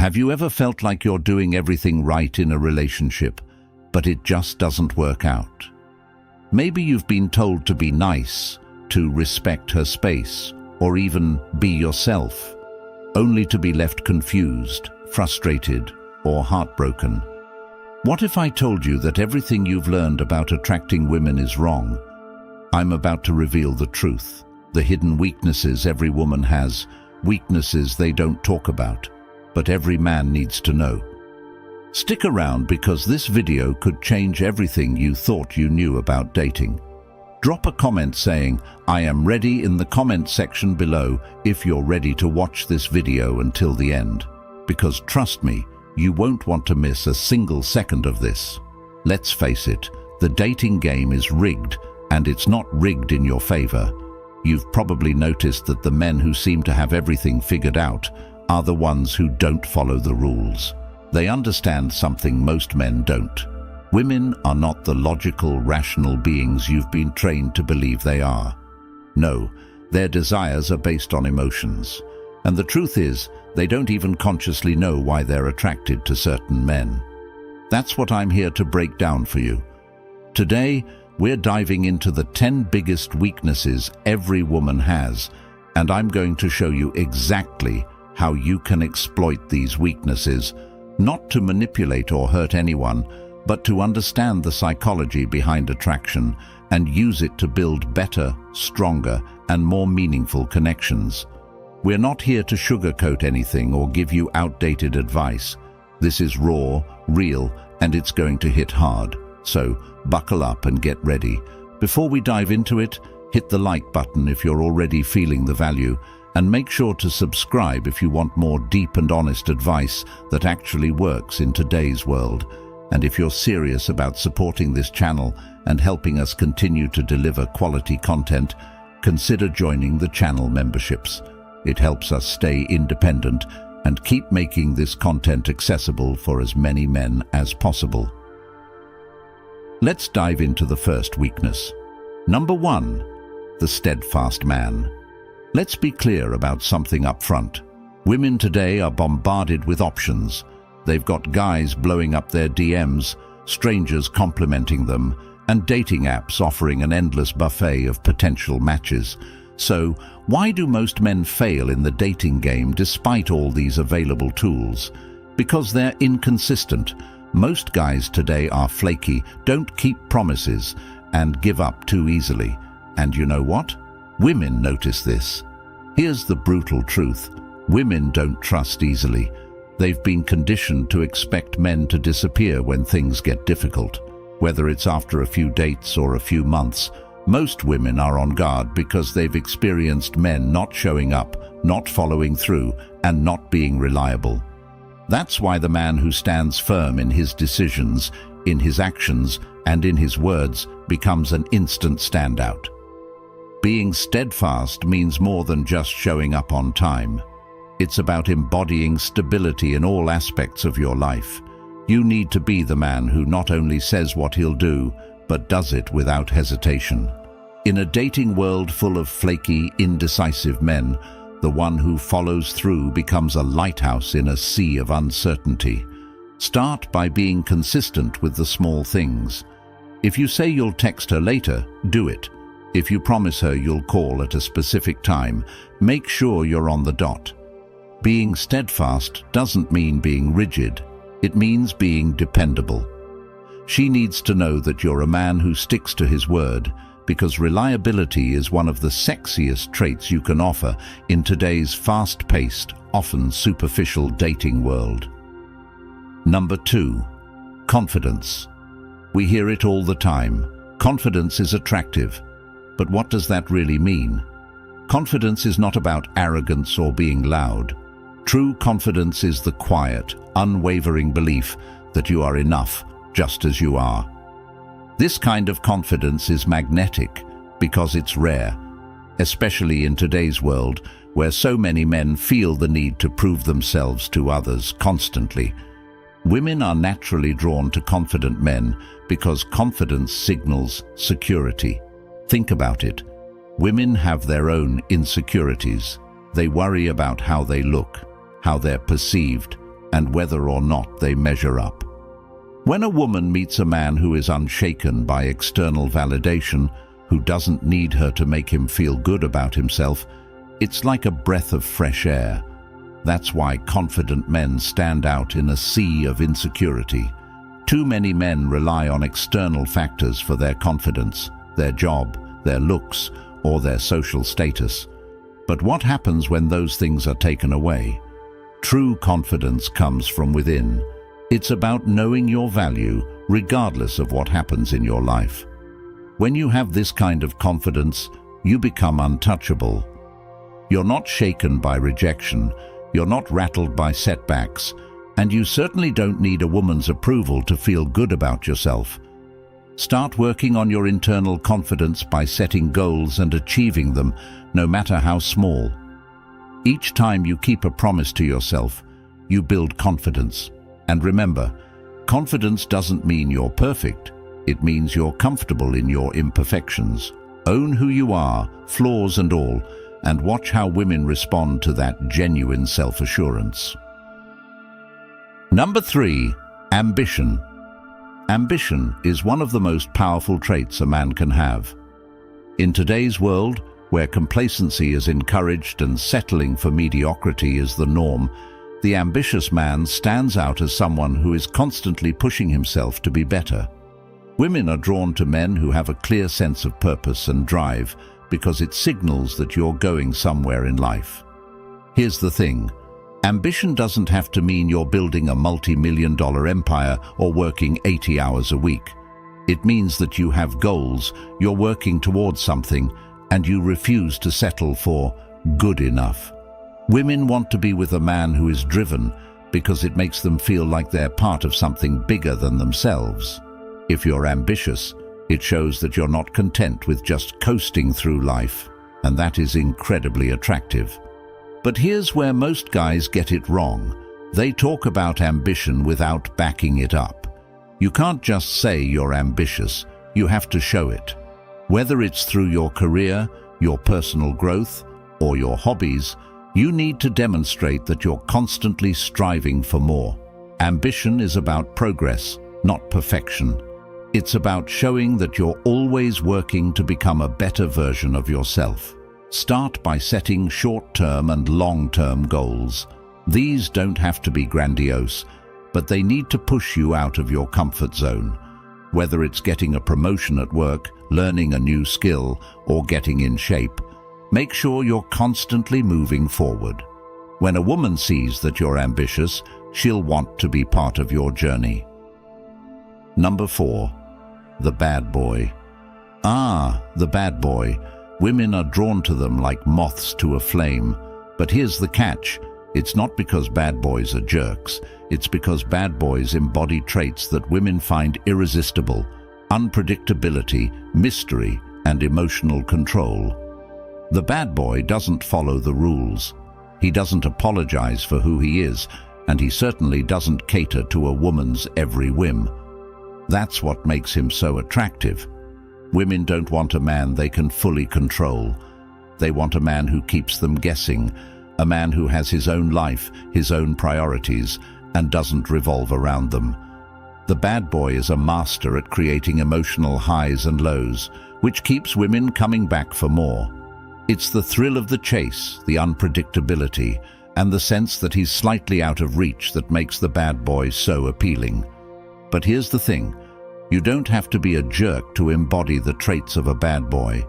Have you ever felt like you're doing everything right in a relationship, but it just doesn't work out? Maybe you've been told to be nice, to respect her space, or even be yourself, only to be left confused, frustrated, or heartbroken. What if I told you that everything you've learned about attracting women is wrong? I'm about to reveal the truth, the hidden weaknesses every woman has, weaknesses they don't talk about, but every man needs to know. Stick around because this video could change everything you thought you knew about dating. Drop a comment saying, "I am ready" in the comment section below if you're ready to watch this video until the end. Because trust me, you won't want to miss a single second of this. Let's face it, the dating game is rigged, and it's not rigged in your favor. You've probably noticed that the men who seem to have everything figured out are the ones who don't follow the rules. They understand something most men don't. Women are not the logical, rational beings you've been trained to believe they are. No, their desires are based on emotions. And the truth is, they don't even consciously know why they're attracted to certain men. That's what I'm here to break down for you. Today, we're diving into the 10 biggest weaknesses every woman has, and I'm going to show you exactly how you can exploit these weaknesses, not to manipulate or hurt anyone, but to understand the psychology behind attraction and use it to build better, stronger, and more meaningful connections. We're not here to sugarcoat anything or give you outdated advice. This is raw, real, and it's going to hit hard. So buckle up and get ready. Before we dive into it, hit the like button if you're already feeling the value, and make sure to subscribe if you want more deep and honest advice that actually works in today's world. And if you're serious about supporting this channel and helping us continue to deliver quality content, consider joining the channel memberships. It helps us stay independent and keep making this content accessible for as many men as possible. Let's dive into the first weakness. Number 1, the steadfast man. Let's be clear about something up front. Women today are bombarded with options. They've got guys blowing up their DMs, strangers complimenting them, and dating apps offering an endless buffet of potential matches. So, why do most men fail in the dating game despite all these available tools? Because they're inconsistent. Most guys today are flaky, don't keep promises, and give up too easily. And you know what? Women notice this. Here's the brutal truth. Women don't trust easily. They've been conditioned to expect men to disappear when things get difficult. Whether it's after a few dates or a few months, most women are on guard because they've experienced men not showing up, not following through, and not being reliable. That's why the man who stands firm in his decisions, in his actions, and in his words becomes an instant standout. Being steadfast means more than just showing up on time. It's about embodying stability in all aspects of your life. You need to be the man who not only says what he'll do, but does it without hesitation. In a dating world full of flaky, indecisive men, the one who follows through becomes a lighthouse in a sea of uncertainty. Start by being consistent with the small things. If you say you'll text her later, do it. If you promise her you'll call at a specific time, make sure you're on the dot. Being steadfast doesn't mean being rigid. It means being dependable. She needs to know that you're a man who sticks to his word, because reliability is one of the sexiest traits you can offer in today's fast-paced, often superficial dating world. Number 2, confidence. We hear it all the time. Confidence is attractive. But what does that really mean? Confidence is not about arrogance or being loud. True confidence is the quiet, unwavering belief that you are enough just as you are. This kind of confidence is magnetic because it's rare, especially in today's world where so many men feel the need to prove themselves to others constantly. Women are naturally drawn to confident men because confidence signals security. Think about it. Women have their own insecurities. They worry about how they look, how they're perceived, and whether or not they measure up. When a woman meets a man who is unshaken by external validation, who doesn't need her to make him feel good about himself, it's like a breath of fresh air. That's why confident men stand out in a sea of insecurity. Too many men rely on external factors for their confidence, their job, their looks, or their social status. But what happens when those things are taken away? True confidence comes from within. It's about knowing your value, regardless of what happens in your life. When you have this kind of confidence, you become untouchable. You're not shaken by rejection, you're not rattled by setbacks, and you certainly don't need a woman's approval to feel good about yourself. Start working on your internal confidence by setting goals and achieving them, no matter how small. Each time you keep a promise to yourself, you build confidence. And remember, confidence doesn't mean you're perfect. It means you're comfortable in your imperfections. Own who you are, flaws and all, and watch how women respond to that genuine self-assurance. Number 3, ambition. Ambition is one of the most powerful traits a man can have. In today's world, where complacency is encouraged and settling for mediocrity is the norm, the ambitious man stands out as someone who is constantly pushing himself to be better. Women are drawn to men who have a clear sense of purpose and drive because it signals that you're going somewhere in life. Here's the thing. Ambition doesn't have to mean you're building a multi-million-dollar empire or working 80 hours a week. It means that you have goals, you're working towards something, and you refuse to settle for good enough. Women want to be with a man who is driven because it makes them feel like they're part of something bigger than themselves. If you're ambitious, it shows that you're not content with just coasting through life, and that is incredibly attractive. But here's where most guys get it wrong. They talk about ambition without backing it up. You can't just say you're ambitious, you have to show it. Whether it's through your career, your personal growth, or your hobbies, you need to demonstrate that you're constantly striving for more. Ambition is about progress, not perfection. It's about showing that you're always working to become a better version of yourself. Start by setting short-term and long-term goals. These don't have to be grandiose, but they need to push you out of your comfort zone. Whether it's getting a promotion at work, learning a new skill, or getting in shape, make sure you're constantly moving forward. When a woman sees that you're ambitious, she'll want to be part of your journey. Number 4, the bad boy. The bad boy. Women are drawn to them like moths to a flame. But here's the catch. It's not because bad boys are jerks. It's because bad boys embody traits that women find irresistible: unpredictability, mystery, and emotional control. The bad boy doesn't follow the rules. He doesn't apologize for who he is, and he certainly doesn't cater to a woman's every whim. That's what makes him so attractive. Women don't want a man they can fully control. They want a man who keeps them guessing, a man who has his own life, his own priorities, and doesn't revolve around them. The bad boy is a master at creating emotional highs and lows, which keeps women coming back for more. It's the thrill of the chase, the unpredictability, and the sense that he's slightly out of reach that makes the bad boy so appealing. But here's the thing. You don't have to be a jerk to embody the traits of a bad boy.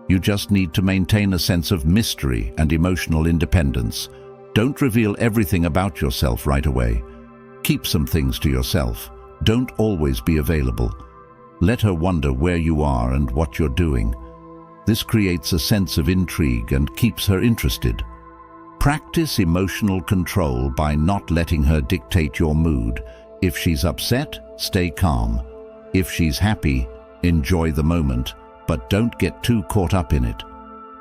You just need to maintain a sense of mystery and emotional independence. Don't reveal everything about yourself right away. Keep some things to yourself. Don't always be available. Let her wonder where you are and what you're doing. This creates a sense of intrigue and keeps her interested. Practice emotional control by not letting her dictate your mood. If she's upset, stay calm. If she's happy, enjoy the moment, but don't get too caught up in it.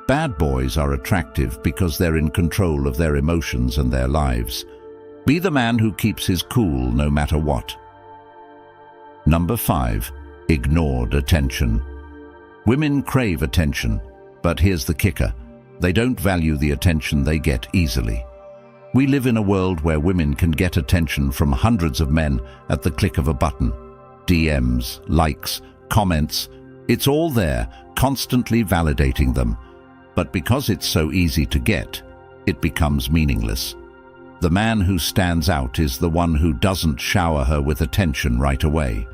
Bad boys are attractive because they're in control of their emotions and their lives. Be the man who keeps his cool no matter what. Number 5, ignored attention. Women crave attention, but here's the kicker. They don't value the attention they get easily. We live in a world where women can get attention from hundreds of men at the click of a button. DMs, likes, comments, it's all there, constantly validating them. But because it's so easy to get, it becomes meaningless. The man who stands out is the one who doesn't shower her with attention right away.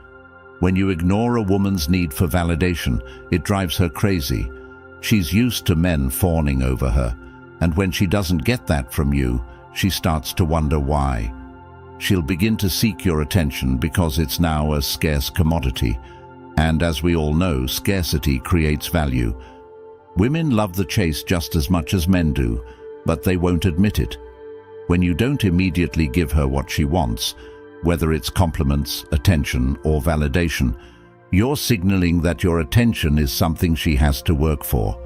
When you ignore a woman's need for validation, it drives her crazy. She's used to men fawning over her, and when she doesn't get that from you, she starts to wonder why. She'll begin to seek your attention because it's now a scarce commodity, and as we all know, scarcity creates value. Women love the chase just as much as men do, but they won't admit it. When you don't immediately give her what she wants, whether it's compliments, attention, or validation, you're signaling that your attention is something she has to work for.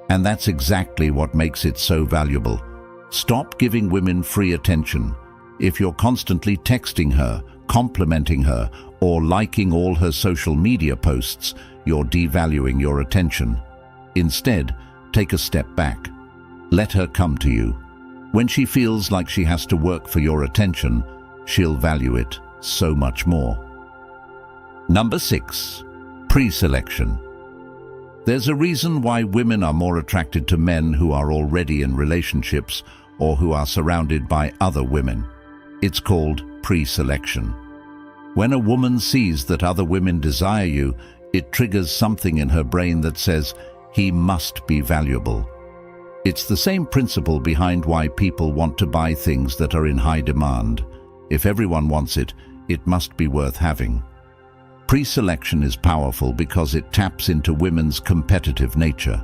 And that's exactly what makes it so valuable. Stop giving women free attention. If you're constantly texting her, complimenting her, or liking all her social media posts, you're devaluing your attention. Instead, take a step back. Let her come to you. When she feels like she has to work for your attention, she'll value it so much more. Number 6. Pre-selection. There's a reason why women are more attracted to men who are already in relationships or who are surrounded by other women. It's called pre-selection. When a woman sees that other women desire you, it triggers something in her brain that says, he must be valuable. It's the same principle behind why people want to buy things that are in high demand. If everyone wants it, it must be worth having. Pre-selection is powerful because it taps into women's competitive nature.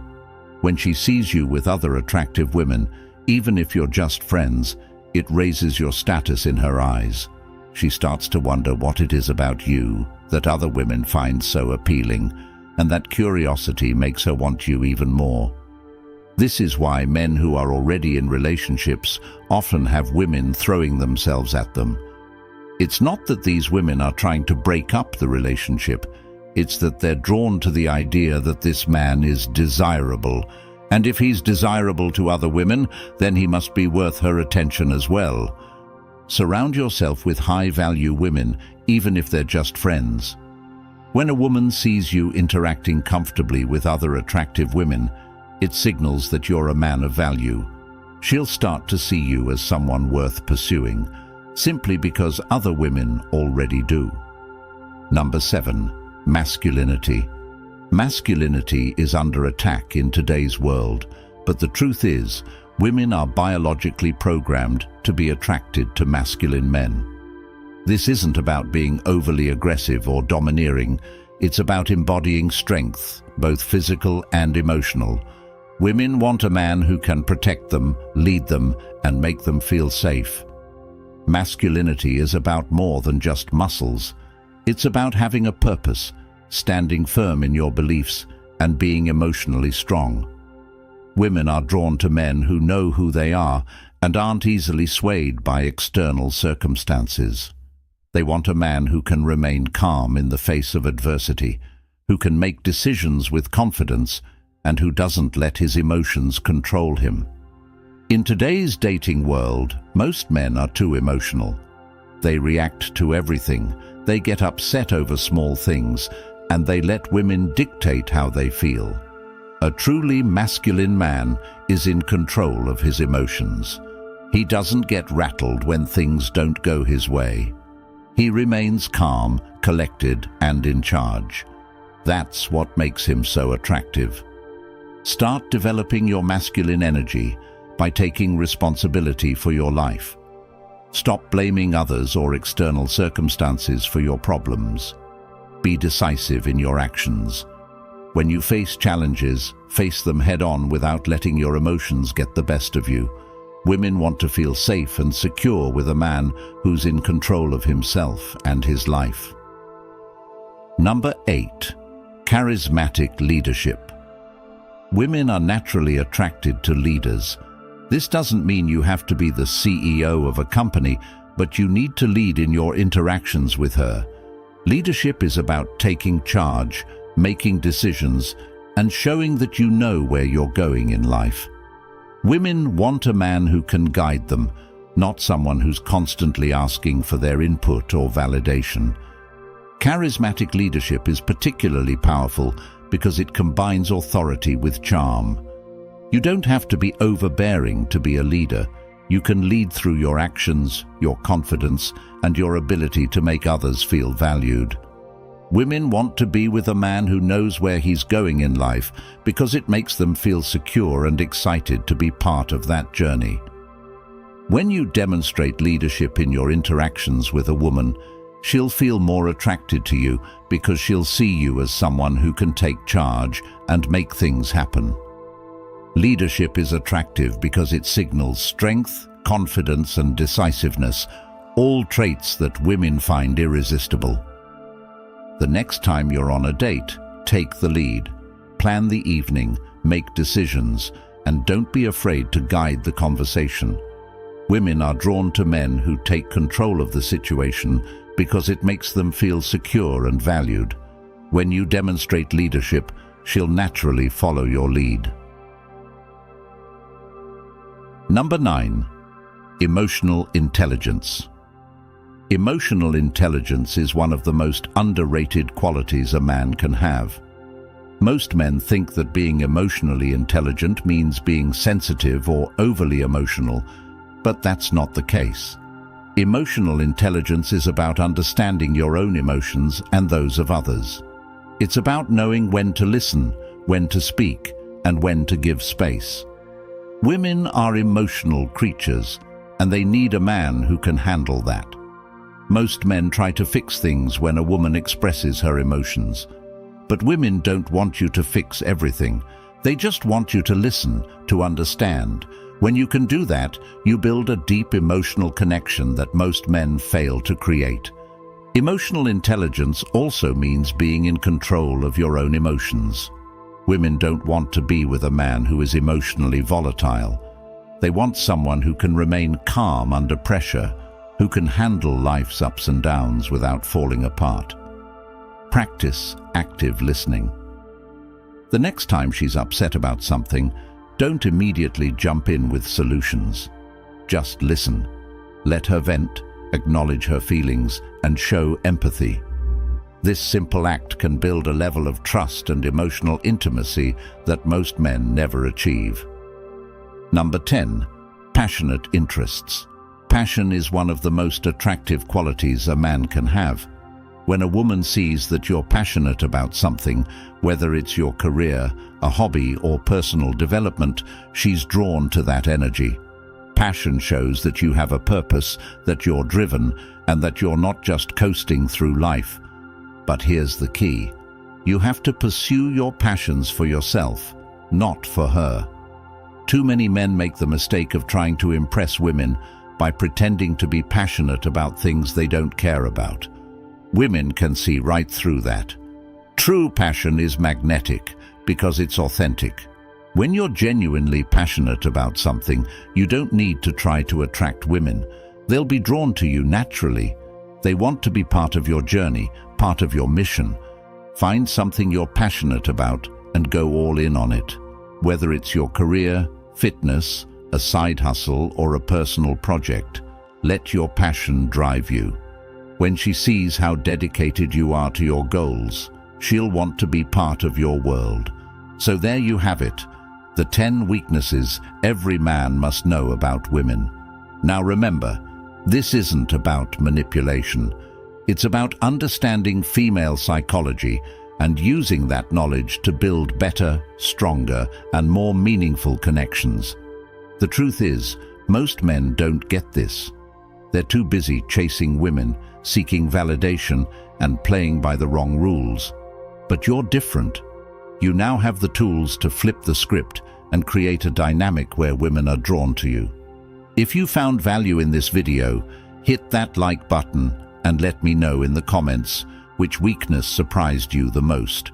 When she sees you with other attractive women, even if you're just friends, it raises your status in her eyes. She starts to wonder what it is about you that other women find so appealing, and that curiosity makes her want you even more. This is why men who are already in relationships often have women throwing themselves at them. It's not that these women are trying to break up the relationship, it's that they're drawn to the idea that this man is desirable, and if he's desirable to other women, then he must be worth her attention as well. Surround yourself with high-value women, even if they're just friends. When a woman sees you interacting comfortably with other attractive women, it signals that you're a man of value. She'll start to see you as someone worth pursuing, simply because other women already do. Number 7. Masculinity. Masculinity is under attack in today's world, but the truth is, women are biologically programmed to be attracted to masculine men. This isn't about being overly aggressive or domineering, it's about embodying strength, both physical and emotional. Women want a man who can protect them, lead them, and make them feel safe. Masculinity is about more than just muscles. It's about having a purpose, standing firm in your beliefs, and being emotionally strong. Women are drawn to men who know who they are and aren't easily swayed by external circumstances. They want a man who can remain calm in the face of adversity, who can make decisions with confidence, and who doesn't let his emotions control him. In today's dating world, most men are too emotional. They react to everything, they get upset over small things, and they let women dictate how they feel. A truly masculine man is in control of his emotions. He doesn't get rattled when things don't go his way. He remains calm, collected, and in charge. That's what makes him so attractive. Start developing your masculine energy by taking responsibility for your life. Stop blaming others or external circumstances for your problems. Be decisive in your actions. When you face challenges, face them head-on without letting your emotions get the best of you. Women want to feel safe and secure with a man who's in control of himself and his life. Number 8. Charismatic leadership. Women are naturally attracted to leaders. This doesn't mean you have to be the CEO of a company, but you need to lead in your interactions with her. Leadership is about taking charge, making decisions, and showing that you know where you're going in life. Women want a man who can guide them, not someone who's constantly asking for their input or validation. Charismatic leadership is particularly powerful because it combines authority with charm. You don't have to be overbearing to be a leader. You can lead through your actions, your confidence, and your ability to make others feel valued. Women want to be with a man who knows where he's going in life because it makes them feel secure and excited to be part of that journey. When you demonstrate leadership in your interactions with a woman, she'll feel more attracted to you because she'll see you as someone who can take charge and make things happen. Leadership is attractive because it signals strength, confidence, and decisiveness, all traits that women find irresistible. The next time you're on a date, take the lead. Plan the evening, make decisions, and don't be afraid to guide the conversation. Women are drawn to men who take control of the situation because it makes them feel secure and valued. When you demonstrate leadership, she'll naturally follow your lead. Number 9. Emotional intelligence. Emotional intelligence is one of the most underrated qualities a man can have. Most men think that being emotionally intelligent means being sensitive or overly emotional, but that's not the case. Emotional intelligence is about understanding your own emotions and those of others. It's about knowing when to listen, when to speak, and when to give space. Women are emotional creatures, and they need a man who can handle that. Most men try to fix things when a woman expresses her emotions. But women don't want you to fix everything. They just want you to listen, to understand. When you can do that, you build a deep emotional connection that most men fail to create. Emotional intelligence also means being in control of your own emotions. Women don't want to be with a man who is emotionally volatile. They want someone who can remain calm under pressure, who can handle life's ups and downs without falling apart. Practice active listening. The next time she's upset about something, don't immediately jump in with solutions. Just listen. Let her vent, acknowledge her feelings, and show empathy. This simple act can build a level of trust and emotional intimacy that most men never achieve. Number 10. Passionate interests. Passion is one of the most attractive qualities a man can have. When a woman sees that you're passionate about something, whether it's your career, a hobby, or personal development, she's drawn to that energy. Passion shows that you have a purpose, that you're driven, and that you're not just coasting through life. But here's the key. You have to pursue your passions for yourself, not for her. Too many men make the mistake of trying to impress women by pretending to be passionate about things they don't care about. Women can see right through that. True passion is magnetic because it's authentic. When you're genuinely passionate about something, you don't need to try to attract women. They'll be drawn to you naturally. They want to be part of your journey, part of your mission. Find something you're passionate about and go all in on it. Whether it's your career, fitness, a side hustle, or a personal project, let your passion drive you. When she sees how dedicated you are to your goals, she'll want to be part of your world. So there you have it, the 10 weaknesses every man must know about women. Now remember, this isn't about manipulation. It's about understanding female psychology and using that knowledge to build better, stronger, and more meaningful connections. The truth is, most men don't get this. They're too busy chasing women, seeking validation, and playing by the wrong rules. But you're different. You now have the tools to flip the script and create a dynamic where women are drawn to you. If you found value in this video, hit that like button and let me know in the comments which weakness surprised you the most.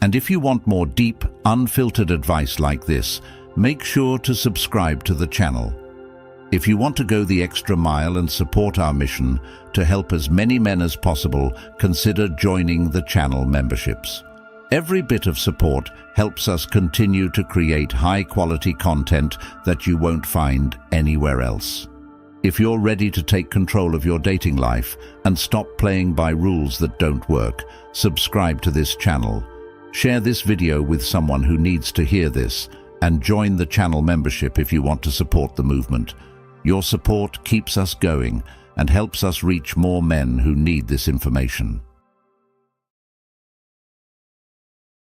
And if you want more deep, unfiltered advice like this, make sure to subscribe to the channel. If you want to go the extra mile and support our mission to help as many men as possible, consider joining the channel memberships. Every bit of support helps us continue to create high-quality content that you won't find anywhere else. If you're ready to take control of your dating life and stop playing by rules that don't work, subscribe to this channel. Share this video with someone who needs to hear this, and join the channel membership if you want to support the movement. Your support keeps us going and helps us reach more men who need this information.